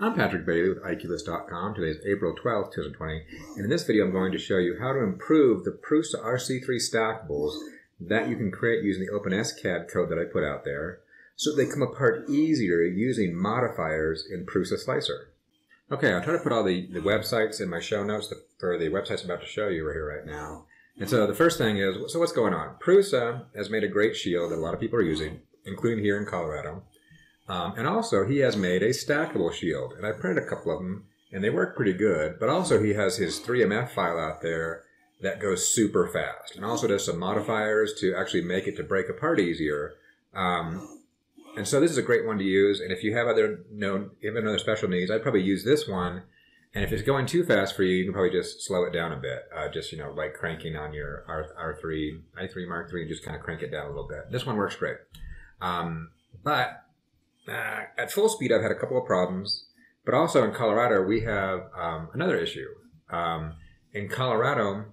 I'm Patrick Bailey with IQlist.com. Today is April 12th, 2020, and in this video I'm going to show you how to improve the Prusa RC3 stackables that you can create using the openscad code that I put out there so they come apart easier using modifiers in Prusa Slicer. Okay, I'll try to put all the websites in my show notes for the websites I'm about to show you right here right now. And so the first thing is, so what's going on? Prusa has made a great shield that a lot of people are using, including here in Colorado. And also, he has made a stackable shield, and I printed a couple of them, and they work pretty good. But also, he has his 3MF file out there that goes super fast, and also does some modifiers to actually make it to break apart easier. And so this is a great one to use. And if you have other special needs, I'd probably use this one. And if it's going too fast for you, you can probably just slow it down a bit. Like cranking on your i3 Mark III, and just kind of crank it down a little bit. This one works great. At full speed, I've had a couple of problems, but also in Colorado, we have another issue. In Colorado,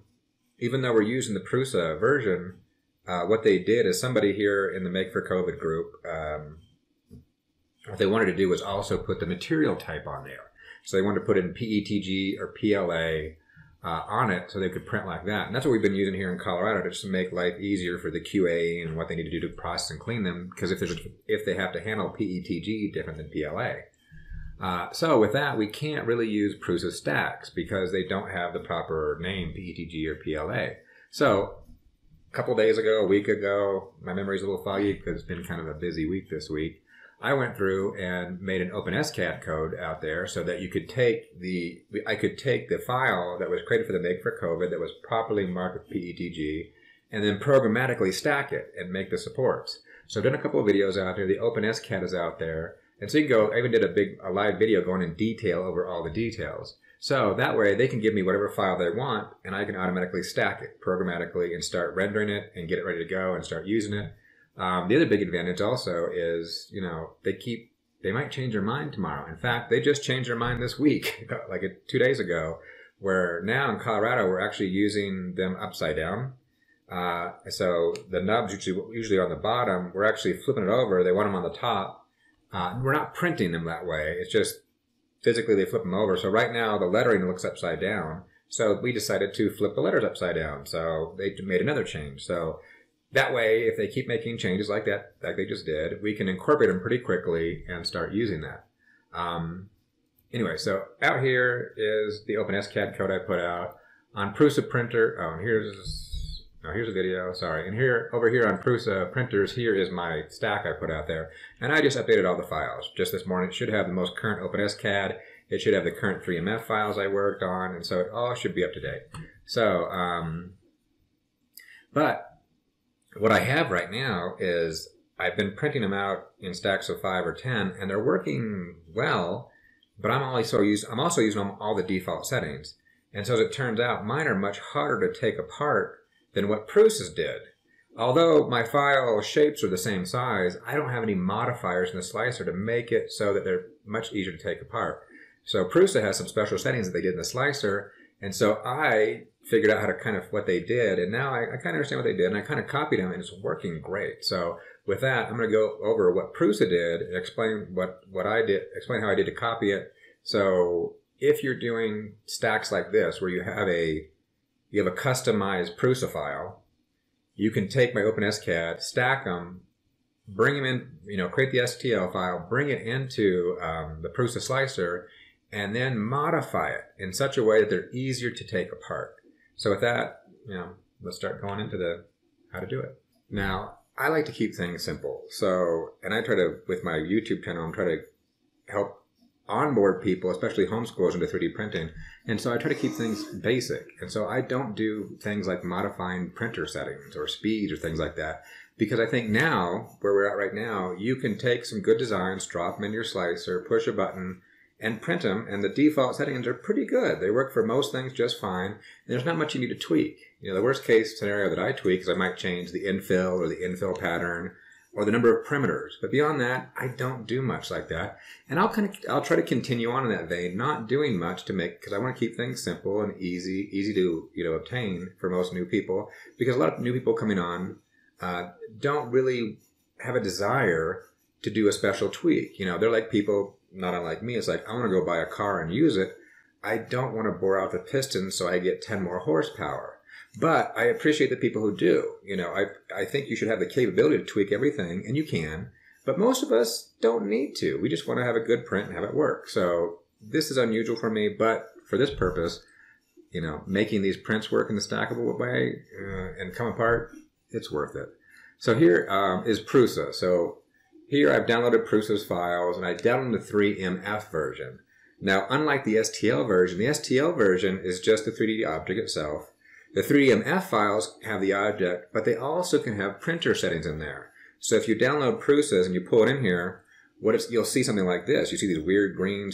even though we're using the Prusa version, what they did is somebody here in the Make for COVID group, what they wanted to do was also put the material type on there. So they wanted to put in PETG or PLA on it so they could print like that. And that's what we've been using here in Colorado just to make life easier for the QA and what they need to do to process and clean them, because if they have to handle PETG different than PLA. So with that, we can't really use Prusa stacks because they don't have the proper name, PETG or PLA. So a couple days ago, a week ago, my memory's a little foggy because it's been kind of a busy week this week, I went through and made an openscad code out there so that you could I could take the file that was created for the Make for COVID that was properly marked with PETG and then programmatically stack it and make the supports. So I've done a couple of videos out there. The openscad is out there. And so you can go, I even did a live video going in detail over all the details. So that way they can give me whatever file they want and I can automatically stack it programmatically and start rendering it and get it ready to go and start using it. The other big advantage also is, they might change their mind tomorrow. In fact, they just changed their mind this week, like 2 days ago, where now in Colorado, we're actually using them upside down. So the nubs usually on the bottom, we're actually flipping it over. They want them on the top. We're not printing them that way. It's just physically they flip them over. So right now the lettering looks upside down. So we decided to flip the letters upside down. So they made another change. So that way, if they keep making changes like that, like they just did, we can incorporate them pretty quickly and start using that. Anyway, so out here is the openscad code I put out on Prusa printer. Oh, and here's a video. Sorry, and over here on Prusa printers, here is my stack I put out there, and I just updated all the files just this morning. It should have the most current openscad. It should have the current 3MF files I worked on, and so it all should be up to date. So, but what I have right now is I've been printing them out in stacks of 5 or 10, and they're working well, but I'm also using all the default settings. And so as it turns out, mine are much harder to take apart than what Prusa's did. Although my file shapes are the same size, I don't have any modifiers in the slicer to make it so that they're much easier to take apart. So Prusa has some special settings that they did in the slicer, and so I figured out how to what they did, and now I kind of understand what they did, and I kind of copied them, and it's working great. So with that, I'm going to go over what Prusa did and explain what I did, explain how I did to copy it. So if you're doing stacks like this, where you have a customized Prusa file, you can take my openscad, stack them, bring them in, create the STL file, bring it into the Prusa slicer, and then modify it in such a way that they're easier to take apart. So with that, let's start going into how to do it. Now, I like to keep things simple. So, and I try to, with my YouTube channel, I'm trying to help onboard people, especially homeschoolers, into 3D printing. And so I try to keep things basic. And so I don't do things like modifying printer settings or speeds or things like that. Because I think now, where we're at right now, you can take some good designs, drop them in your slicer, push a button, and print them, and the default settings are pretty good. They work for most things just fine, and there's not much you need to tweak. The worst case scenario that I tweak is I might change the infill or the infill pattern or the number of perimeters. But beyond that, I don't do much like that. And I'll try to continue on in that vein, not doing much because I want to keep things simple and easy to obtain for most new people, because a lot of new people coming on don't really have a desire to do a special tweak. They're like people not unlike me. It's like, I want to go buy a car and use it. I don't want to bore out the piston so I get 10 more horsepower. But I appreciate the people who do. You know, I think you should have the capability to tweak everything, and you can. But most of us don't need to. We just want to have a good print and have it work. So this is unusual for me, but for this purpose, you know, making these prints work in the stackable way and come apart, it's worth it. So here is Prusa. So here I've downloaded Prusa's files, and I downloaded the 3MF version. Now, unlike the STL version is just the 3D object itself. The 3MF files have the object, but they also can have printer settings in there. So if you download Prusa's and you pull it in here, you'll see something like this. You see these weird green,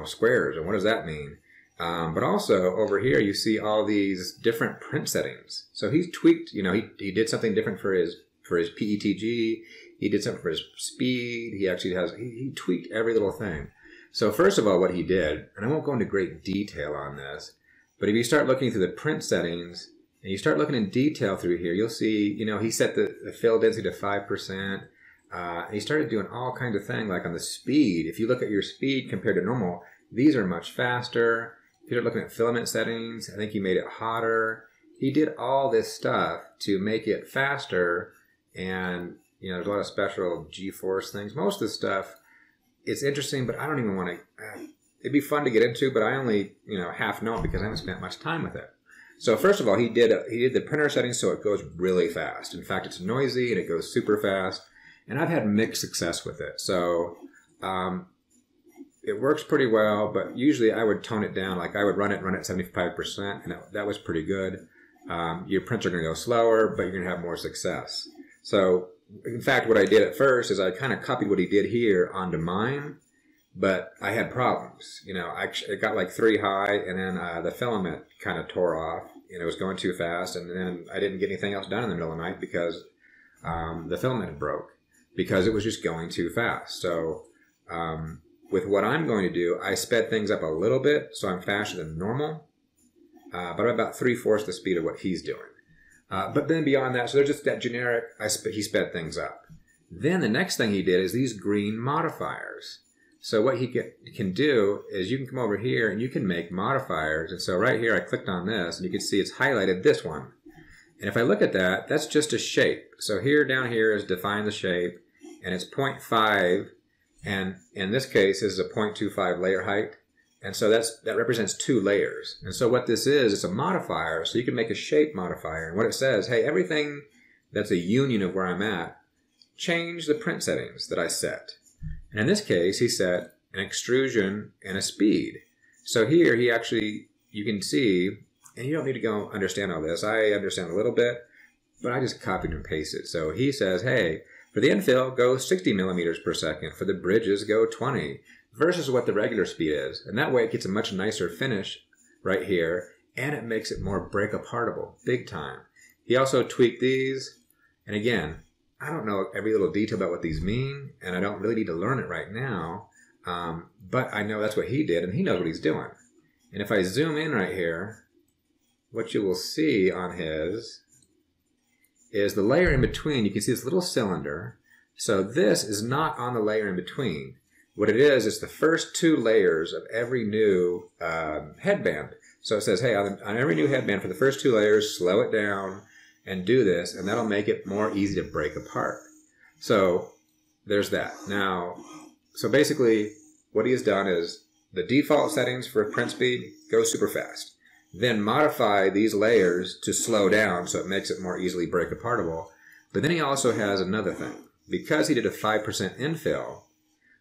squares, and what does that mean? But also over here you see all these different print settings. So he's tweaked. He did something different for his PETG. He did something for his speed. He tweaked every little thing. So first of all, what he did, and I won't go into great detail on this, but if you start looking through the print settings and you start looking in detail through here, you'll see, he set the fill density to 5%. And he started doing all kinds of things, like on the speed. If you look at your speed compared to normal, these are much faster. If you start looking at filament settings, I think he made it hotter. He did all this stuff to make it faster. And, there's a lot of special G-force things. Most of the stuff, it's interesting, but I don't even want to, it'd be fun to get into, but I only, half know it because I haven't spent much time with it. So first of all, he did the printer settings so it goes really fast. In fact, it's noisy and it goes super fast. And I've had mixed success with it. So it works pretty well, but usually I would tone it down. Like I would run it 75%, and that was pretty good. Your prints are going to go slower, but you're going to have more success. So in fact, what I did at first is I kind of copied what he did here onto mine, but I had problems. It got like 3 high, and then the filament kind of tore off, and it was going too fast, and then I didn't get anything else done in the middle of the night because the filament broke, because it was just going too fast. So with what I'm going to do, I sped things up a little bit, so I'm faster than normal, but I'm about 3/4 the speed of what he's doing. But then beyond that, so they're just that generic, he sped things up. Then the next thing he did is these green modifiers. So what he can do is you can come over here and you can make modifiers. And so right here I clicked on this, and you can see it's highlighted this one. And if I look at that, that's just a shape. So here, down here is define the shape, and it's 0.5, and in this case, this is a 0.25 layer height. And so that represents 2 layers. And so what this is, it's a modifier, so you can make a shape modifier. And what it says, hey, everything that's a union of where I'm at, change the print settings that I set. And in this case, he set an extrusion and a speed. So here, you can see, and you don't need to go understand all this. I understand a little bit, but I just copied and pasted. So he says, hey, for the infill, go 60 millimeters per second. For the bridges, go 20, versus what the regular speed is. And that way it gets a much nicer finish right here, and it makes it more break-apartable, big time. He also tweaked these, and again, I don't know every little detail about what these mean, and I don't really need to learn it right now, but I know that's what he did, and he knows what he's doing. And if I zoom in right here, what you will see on his is the layer in between. You can see this little cylinder. So this is not on the layer in between. What it is the first 2 layers of every new headband. So it says, hey, on every new headband, for the first 2 layers, slow it down and do this, and that'll make it more easy to break apart. So there's that. Now, so basically what he has done is the default settings for print speed, go super fast. Then modify these layers to slow down so it makes it more easily break-apartable. But then he also has another thing. Because he did a 5% infill,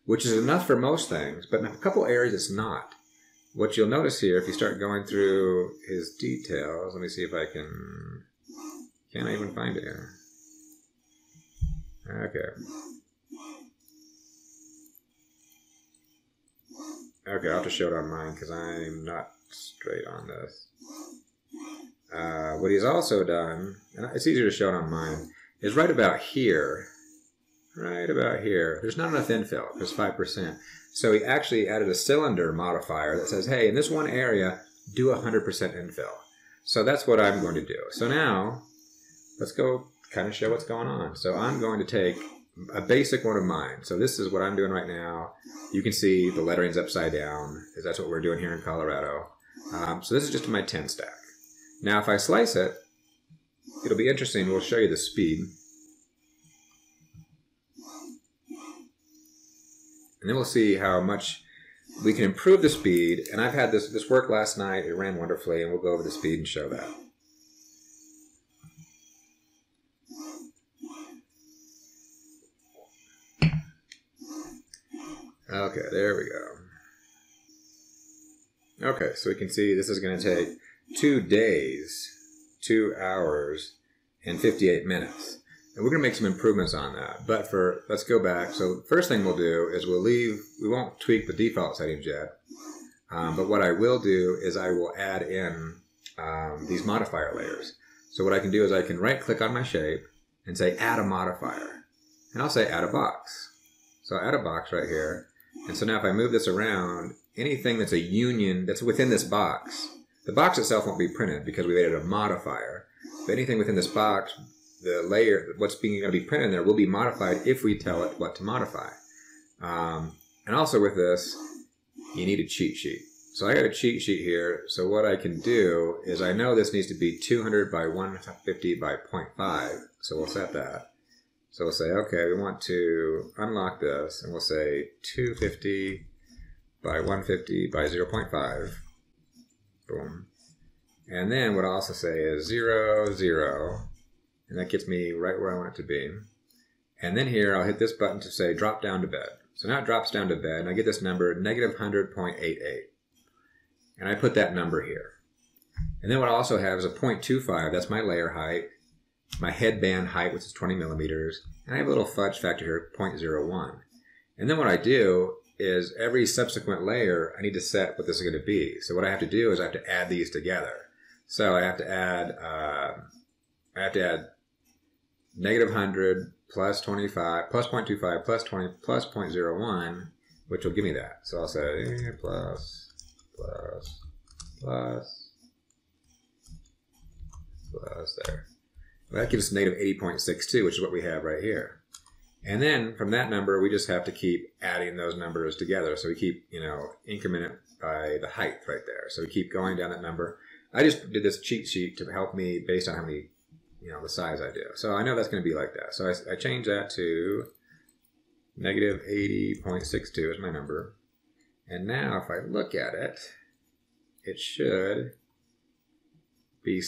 which is enough for most things, but in a couple areas it's not. What you'll notice here, if you start going through his details, let me see if I can I even find it here? Okay. Okay, I'll have to show it on mine because I'm not straight on this. What he's also done, and it's easier to show it on mine, is right about here. Right about here. There's not enough infill, because 5%. So he actually added a cylinder modifier that says, hey, in this one area, do 100% infill. So that's what I'm going to do. So now, let's go kind of show what's going on. So I'm going to take a basic one of mine. So this is what I'm doing right now. You can see the lettering's upside down, because that's what we're doing here in Colorado. So this is just my 10 stack. Now if I slice it, it'll be interesting. We'll show you the speed. And then we'll see how much we can improve the speed. And I've had this work last night. It ran wonderfully, and we'll go over the speed and show that. Okay, there we go. Okay, so we can see this is going to take 2 days, 2 hours, and 58 minutes. And we're going to make some improvements on that. But let's go back. So the first thing we'll do is we won't tweak the default settings yet. But what I will do is I will add in these modifier layers. So what I can do is I can right click on my shape and say add a modifier. And I'll say add a box. So I'll add a box right here. And so now if I move this around, anything that's a union that's within this box, the box itself won't be printed because we've added a modifier. But anything within this box, the layer, what's going to be printed in there will be modified if we tell it what to modify. And also with this, you need a cheat sheet. So I got a cheat sheet here. So what I can do is I know this needs to be 200 by 150 by 0.5. So we'll set that. So we'll say, okay, we want to unlock this, and we'll say 250 by 150 by 0.5. Boom. And then what I'll also say is 0, 0. And that gets me right where I want it to be. And then here, I'll hit this button to say drop down to bed. So now it drops down to bed, and I get this number, negative 100.88. And I put that number here. And then what I also have is a 0.25. That's my layer height. My headband height, which is 20 millimeters. And I have a little fudge factor here, 0.01. And then what I do is every subsequent layer, I need to set what this is going to be. So what I have to do is I have to add these together. So I have to add negative 100 plus 25 plus 0.25 plus 20 plus 0.01, which will give me that. So I'll say plus there. Well, that gives us negative 80.62, which is what we have right here. And then from that number, we just have to keep adding those numbers together. So we keep, increment it by the height right there. So we keep going down that number. I just did this cheat sheet to help me based on how many, the size I do. So I know that's going to be like that. So I change that to negative 80.62 is my number. And now if I look at it, it should be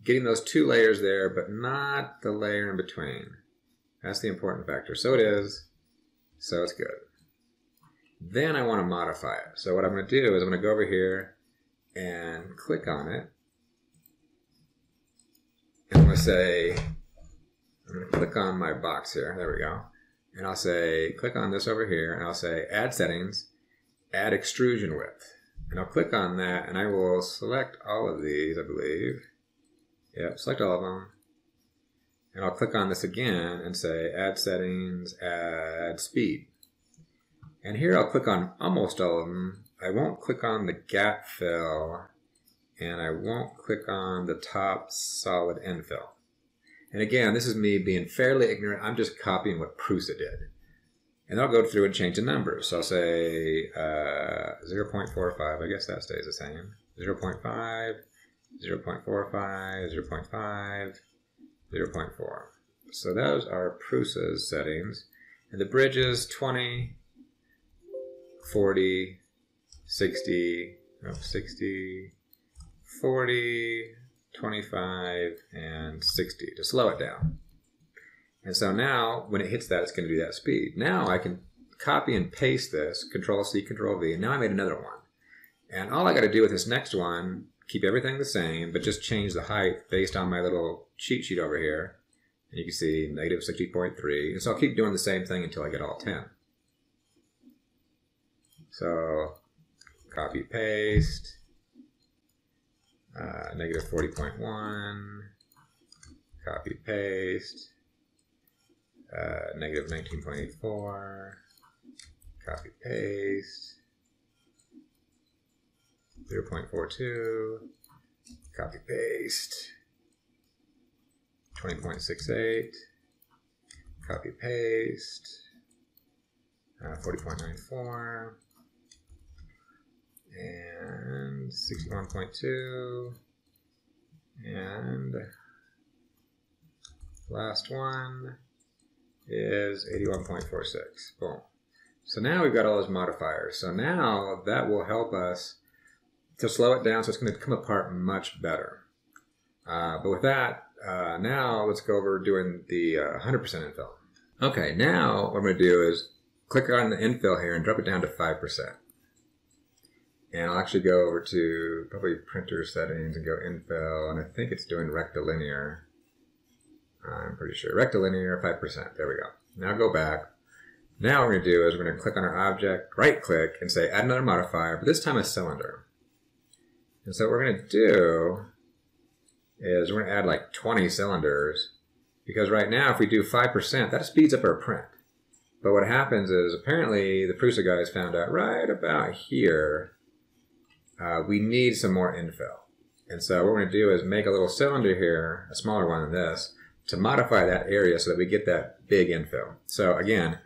getting those 2 layers there, but not the layer in between. That's the important factor. So it is. So it's good. Then I want to modify it. So what I'm going to do is I'm going to go over here and click on it. And I'm going to say, I'm going to click on my box here. There we go. And I'll say, click on this over here, and I'll say add settings, add extrusion width. And I'll click on that, and I will select all of these, I believe. Yep, select all of them. And I'll click on this again and say add settings, add speed. And here I'll click on almost all of them. I won't click on the gap fill, and I won't click on the top solid infill. And again, this is me being fairly ignorant. I'm just copying what Prusa did. And I'll go through and change the numbers. So I'll say 0.45, I guess that stays the same. 0.5, 0.45, 0.5, 0.4. So those are Prusa's settings. And the bridges, 20, 40, 60, 40, 25, and 60 to slow it down. And so now, when it hits that, it's going to do that speed. Now I can copy and paste this, Control-C, Control-V, and now I made another one. And all I got to do with this next one, keep everything the same, but just change the height based on my little cheat sheet over here. And you can see negative 60.3. And so I'll keep doing the same thing until I get all 10. So, copy, paste, negative 40.1, copy, paste, negative 19.84, copy, paste, 0.42, copy, paste, 20.68, Copy paste. 40.94. And 61.2. And last one is 81.46. Boom. So now we've got all those modifiers. So now that will help us to slow it down, so it's going to come apart much better. But with that, now let's go over doing the 100% infill. Okay, now what I'm going to do is click on the infill here and drop it down to 5%. And I'll actually go over to probably printer settings and go infill, and I think it's doing rectilinear. I'm pretty sure. Rectilinear, 5%. There we go. Now go back. Now what we're going to do is we're going to click on our object, right click, and say add another modifier, but this time a cylinder. And so what we're going to do is we're going to add like 20 cylinders, because right now if we do 5%, that speeds up our print. But what happens is apparently the Prusa guys found out right about here we need some more infill. And so what we're going to do is make a little cylinder here, a smaller one than this, to modify that area so that we get that big infill. So again,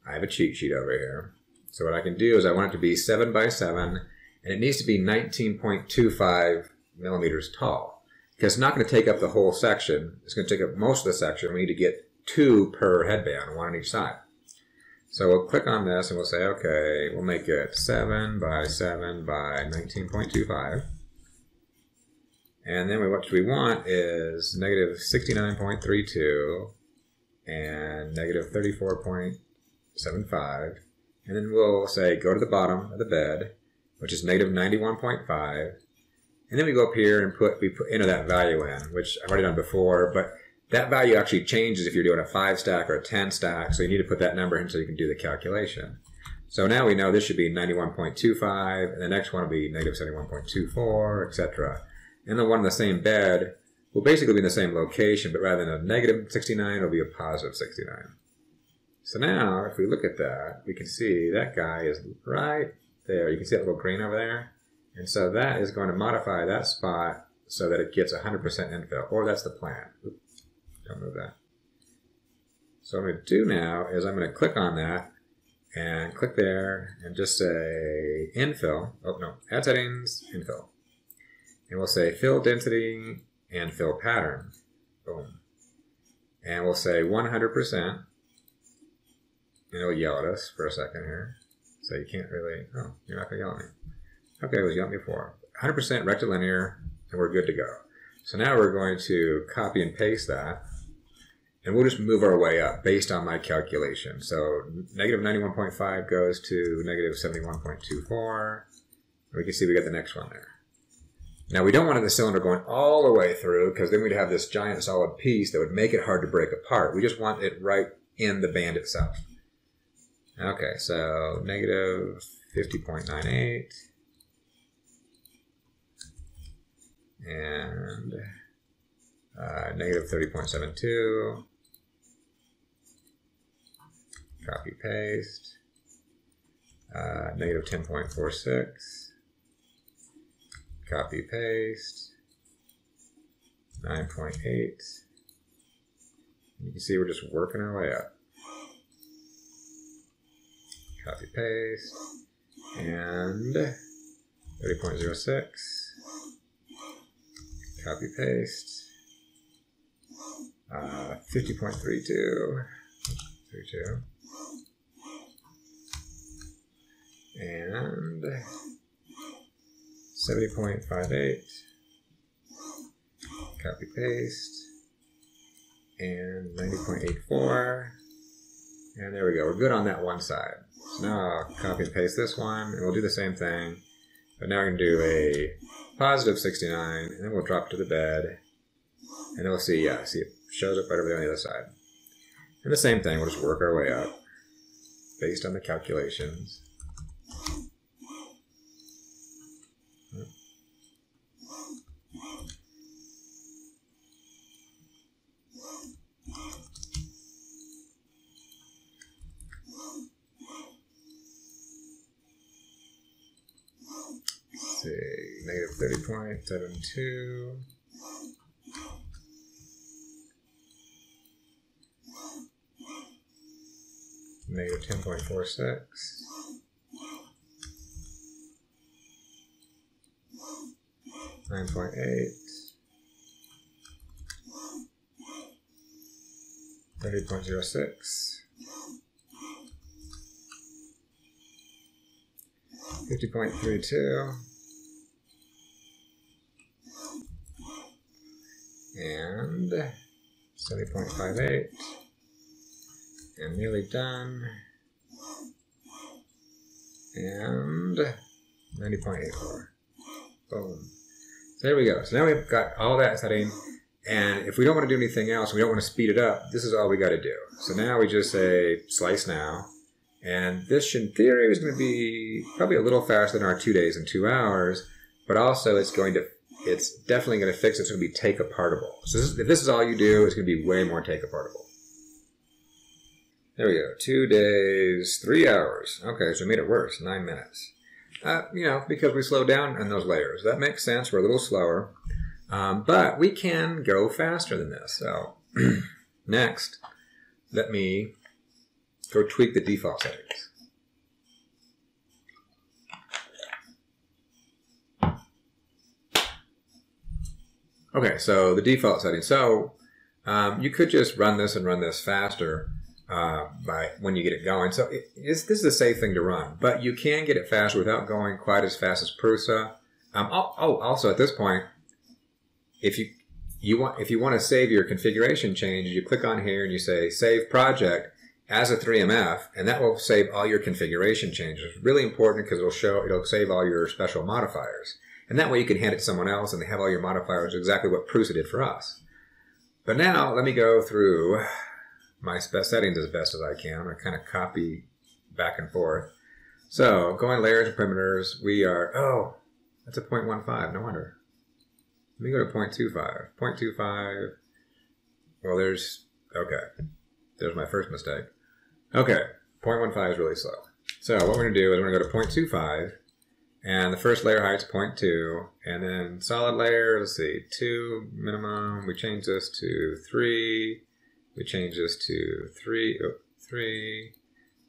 I have a cheat sheet over here. So what I can do is I want it to be 7 by 7, and it needs to be 19.25 millimeters tall. Because it's not going to take up the whole section. It's going to take up most of the section. We need to get 2 per headband, 1 on each side. So we'll click on this and we'll say, okay, we'll make it 7 by 7 by 19.25. And then what we want is negative 69.32 and negative 34.75. And then we'll say go to the bottom of the bed, which is negative 91.5. And then we go up here and enter that value in, which I've already done before, but that value actually changes if you're doing a 5 stack or a 10 stack, so you need to put that number in so you can do the calculation. So now we know this should be 91.25, and the next one will be negative 71.24, etc. And the one in the same bed will basically be in the same location, but rather than a negative 69, it'll be a positive 69. So now, if we look at that, we can see that guy is right there. You can see that little green over there. And so that is going to modify that spot so that it gets 100% infill, or that's the plan. Oops, don't move that. So what I'm going to do now is I'm going to click on that and click there and just say infill. Oh, no, add settings, infill. And we'll say fill density and fill pattern. Boom. And we'll say 100%. And it'll yell at us for a second here. So you can't really, oh, you're not going to yell at me. Okay, it was yelling before. 100% rectilinear, and we're good to go. So now we're going to copy and paste that. And we'll just move our way up based on my calculation. So negative 91.5 goes to negative 71.24. We can see we got the next one there. Now we don't want the cylinder going all the way through, because then we'd have this giant solid piece that would make it hard to break apart. We just want it right in the band itself. Okay, so negative 50.98 and negative 30.72. Copy paste. Negative 10.46. Copy paste. 9.8. You can see we're just working our way up. Copy paste, and 30.06, copy paste, 50.32, 32, and 70.58, copy paste, and 90.84, and there we go, we're good on that one side. So now I'll copy and paste this one, and we'll do the same thing. But now we're going to do a positive 69, and then we'll drop it to the bed. And then we'll see, yeah, see it shows up right over there on the other side. And the same thing, we'll just work our way up based on the calculations. Let's see, negative 30.72. negative 10.46. 9.8. 30.06. 50.32. And 70.58. And nearly done. And 90.84. Boom. So there we go. So now we've got all that setting. And if we don't want to do anything else, we don't want to speed it up, this is all we got to do. So now we just say slice now. And this, in theory, is going to be probably a little faster than our 2 days and 2 hours. But also it's definitely going to fix it. It's going to be take apartable. So if this is all you do, it's going to be way more take apartable. There we go. 2 days, 3 hours. Okay, so we made it worse. 9 minutes. You know, because we slowed down on those layers. That makes sense. We're a little slower. But we can go faster than this. So next, let me go tweak the default settings. Okay, so the default settings. So you could just run this and run this faster by when you get it going. So this is a safe thing to run, but you can get it faster without going quite as fast as Prusa. Also at this point, if you want to save your configuration changes, you click on here and you say Save Project as a 3MF, and that will save all your configuration changes. It's really important because it'll save all your special modifiers. And that way you can hand it to someone else and they have all your modifiers, exactly what Prusa did for us. But now let me go through my settings as best as I can. I'm going to kind of copy back and forth. So going layers and perimeters, we are, oh, that's a 0.15, no wonder. Let me go to 0.25. 0.25, well there's my first mistake. Okay, 0.15 is really slow. So what we're going to do is we're going to go to 0.25, and the first layer height's 0.2, and then solid layer, let's see, 2 minimum, we change this to 3, we change this to 3,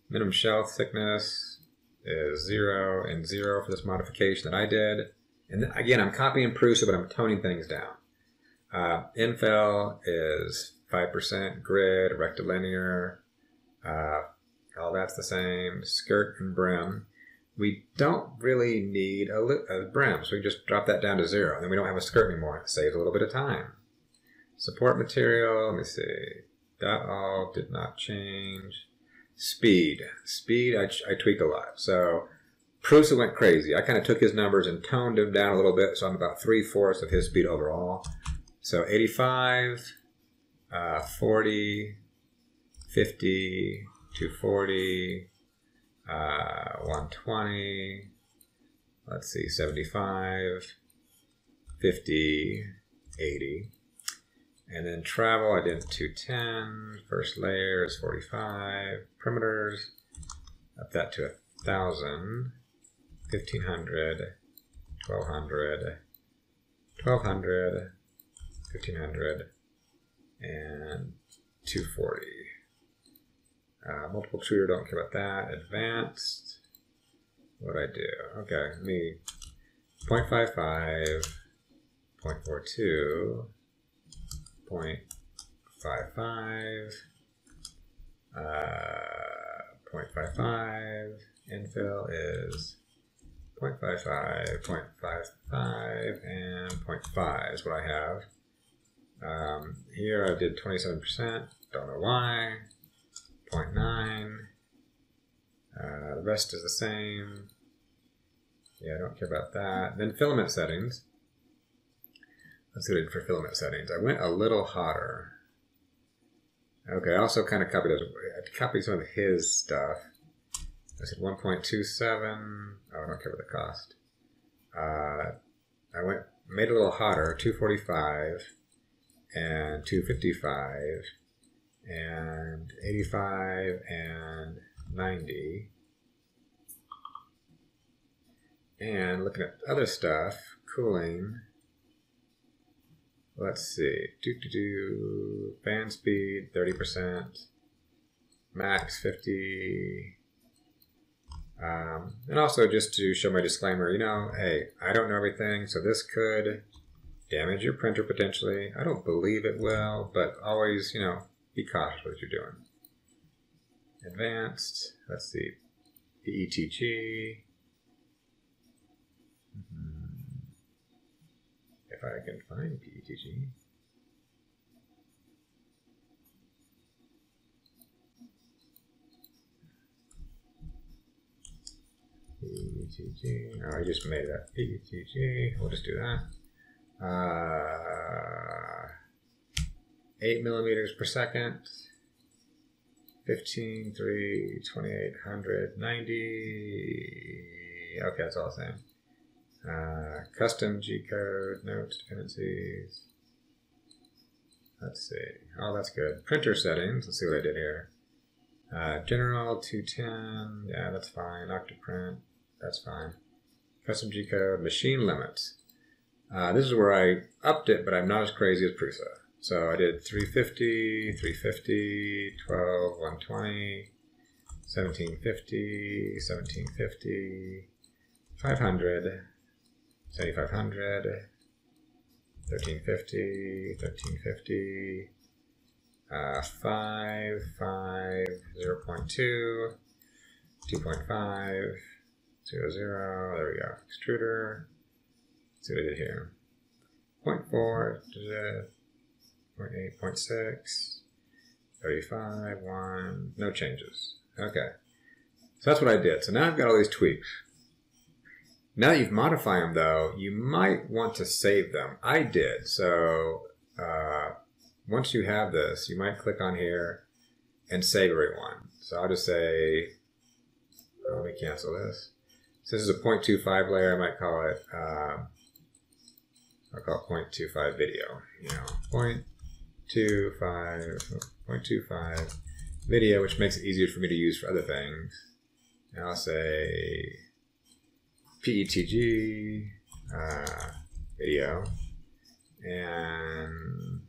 minimum shelf thickness is 0 and 0 for this modification that I did. And then, again, I'm copying Prusa, but I'm toning things down. Infill is 5%, grid, rectilinear, all that's the same. Skirt and brim. We don't really need a brim, so we can just drop that down to 0. And then we don't have a skirt anymore. It saves a little bit of time. Support material, let me see. Dot all did not change. Speed. Speed, I tweaked a lot. So Prusa went crazy. I kind of took his numbers and toned him down a little bit, so I'm about 3/4 of his speed overall. So 85, 40, 50, 240, 120, let's see, 75, 50, 80. And then travel, I did 210. First layer is 45. Perimeters, up that to 1,000. 1,500, 1,200, 1,200, 1,500, and 240. Multiple extruder, don't care about that. Advanced, what do I do? Okay, me 0.55, 0.42, 0.55, 0.55, infill is 0.55, 0.55, and 0.5 is what I have. Here I did 27%, don't know why. 0.9. The rest is the same. Yeah, I don't care about that. Then filament settings. Let's see what I did for filament settings. I went a little hotter. Okay, I also kind of copied some of his stuff. I said 1.27. Oh, I don't care about the cost. I made it a little hotter, 245 and 255 and 85 and 90. And looking at other stuff, cooling. Let's see, fan speed 30%. max 50. And also just to show my disclaimer, you know, hey, I don't know everything, so this could damage your printer potentially. I don't believe it will, but always, you know, be cautious with what you're doing. Advanced, let's see, PETG. If I can find PETG. PETG. Oh, I just made that. PETG. We'll just do that. 8 millimeters per second. 15, 3, 2800, 90. Okay, that's all the same. Custom G code, notes, dependencies. Let's see. Oh, that's good. Printer settings. Let's see what I did here. General 210. Yeah, that's fine. Octoprint. That's fine. Custom G code. Machine limits. This is where I upped it, but I'm not as crazy as Prusa. So I did 350, 350, 12, 120, 1750, 1750, 500, 7500, 1350, 1350, 5, 5, 0.2, 2.5, 0, 0, there we go, extruder, let's see what I did here, 0.4, 0.8, 0.6, 35, 1, no changes, okay, so that's what I did, so now I've got all these tweaks. Now that you've modified them though, you might want to save them. I did, so once you have this, you might click on here and save everyone. So I'll just say, let me cancel this. So this is a 0.25 layer, I might call it, I'll call it 0.25 video. You know, 0.25 video, which makes it easier for me to use for other things. And I'll say PETG video, and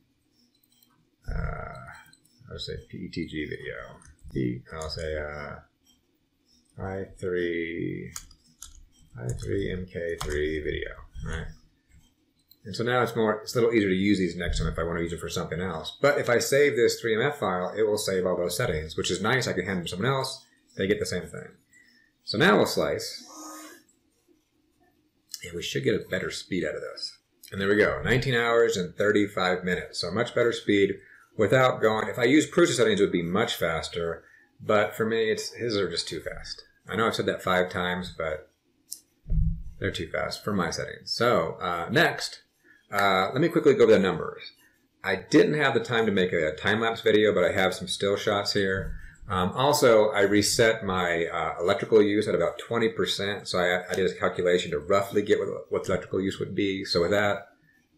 I'll say PETG video. I'll say I3 MK3 video, right? And so now it's a little easier to use these next time if I want to use it for something else. But if I save this 3MF file, it will save all those settings, which is nice. I can hand them to someone else. They get the same thing. So now we'll slice. And we should get a better speed out of this. And there we go, 19 hours and 35 minutes. So much better speed without going, if I use Prusa settings, it would be much faster. But for me, his are just too fast. I know I've said that 5 times, but they're too fast for my settings. So next, let me quickly go over the numbers. I didn't have the time to make a time-lapse video, but I have some still shots here. Also, I reset my electrical use at about 20%, so I did a calculation to roughly get what the electrical use would be. So with that,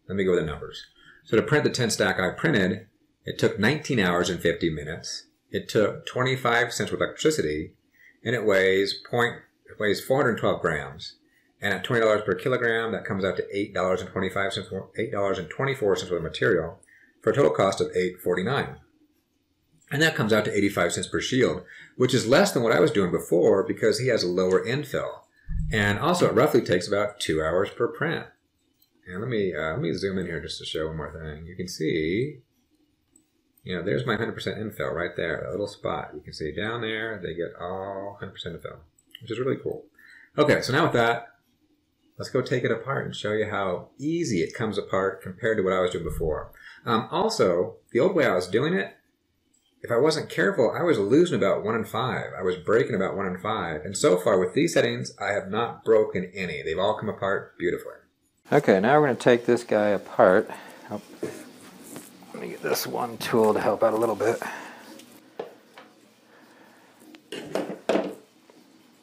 let me go over the numbers. So to print the 10 stack I printed, it took 19 hours and 50 minutes. It took 25 cents with electricity, and it weighs 412 grams. And at $20 per kilogram, that comes out to $8.25, $8.24 worth of material, for a total cost of $8.49. And that comes out to 85 cents per shield, which is less than what I was doing before because he has a lower infill. And also it roughly takes about 2 hours per print. And let me zoom in here just to show one more thing. You can see, you know, there's my 100% infill right there, that little spot. You can see down there, they get all 100% infill, which is really cool. Okay, so now with that, let's go take it apart and show you how easy it comes apart compared to what I was doing before. Also, the old way I was doing it, if I wasn't careful, I was losing about 1 in 5. I was breaking about 1 in 5. And so far with these settings, I have not broken any. They've all come apart beautifully. Okay, now we're going to take this guy apart. Oh, let me get this one tool to help out a little bit.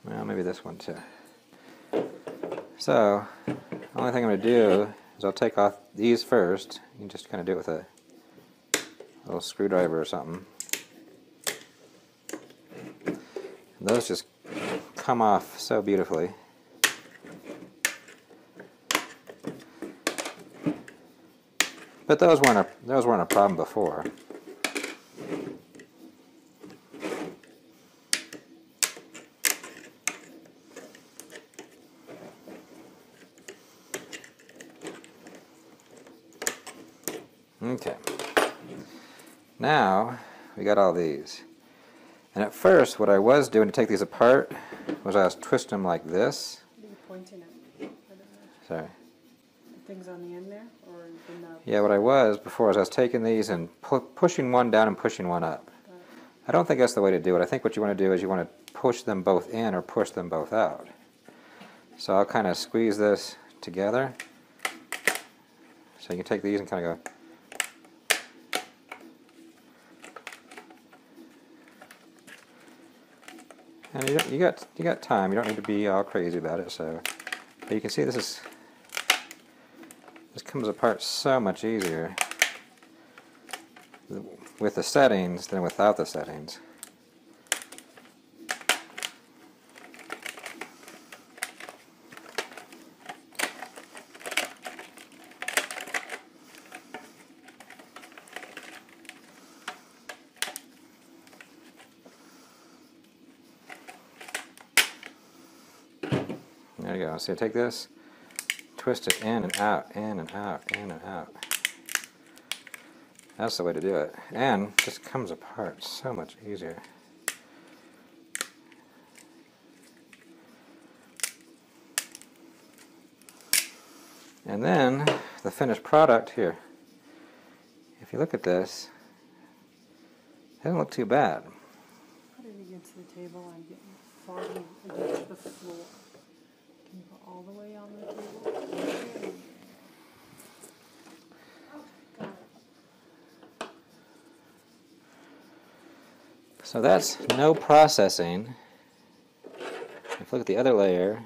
Well, maybe this one too. So, the only thing I'm going to do is I'll take off these first. You can just kind of do it with a little screwdriver or something. And those just come off so beautifully. But those weren't a problem before. Okay. Now we got all these. And at first, what I was doing to take these apart was I was twisting them like this. What are you pointing at? I don't know. Sorry. The things on the end there, or the nub? Yeah, what I was before was I was taking these and pushing one down and pushing one up. I don't think that's the way to do it. I think what you want to do is you want to push them both in or push them both out. So I'll kind of squeeze this together. So you can take these and kind of go. And you got time. You don't need to be all crazy about it. So, but you can see this comes apart so much easier with the settings than without the settings. There you go. So take this, twist it in and out, in and out, in and out. That's the way to do it. And it just comes apart so much easier. And then the finished product here. If you look at this, it doesn't look too bad. Put it against the table and get foggy against the floor. Can you go all the way on the table? Got it. So that's no processing. If you look at the other layer,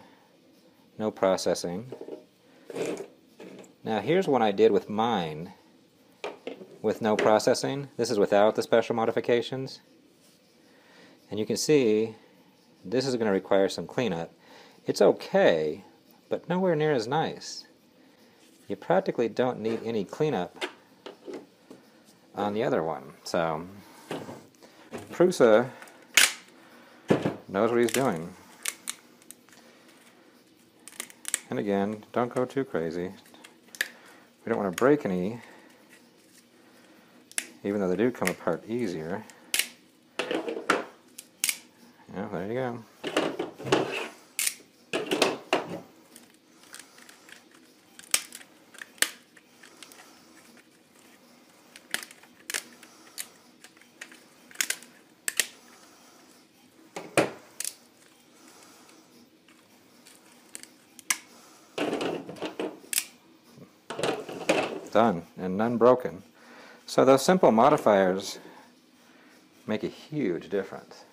no processing. Now here's one I did with mine with no processing. This is without the special modifications. And you can see this is going to require some cleanup. It's okay, but nowhere near as nice. You practically don't need any cleanup on the other one. So Prusa knows what he's doing. And again, don't go too crazy. We don't want to break any, even though they do come apart easier. Yeah, there you go. Done, and none broken. So those simple modifiers make a huge difference.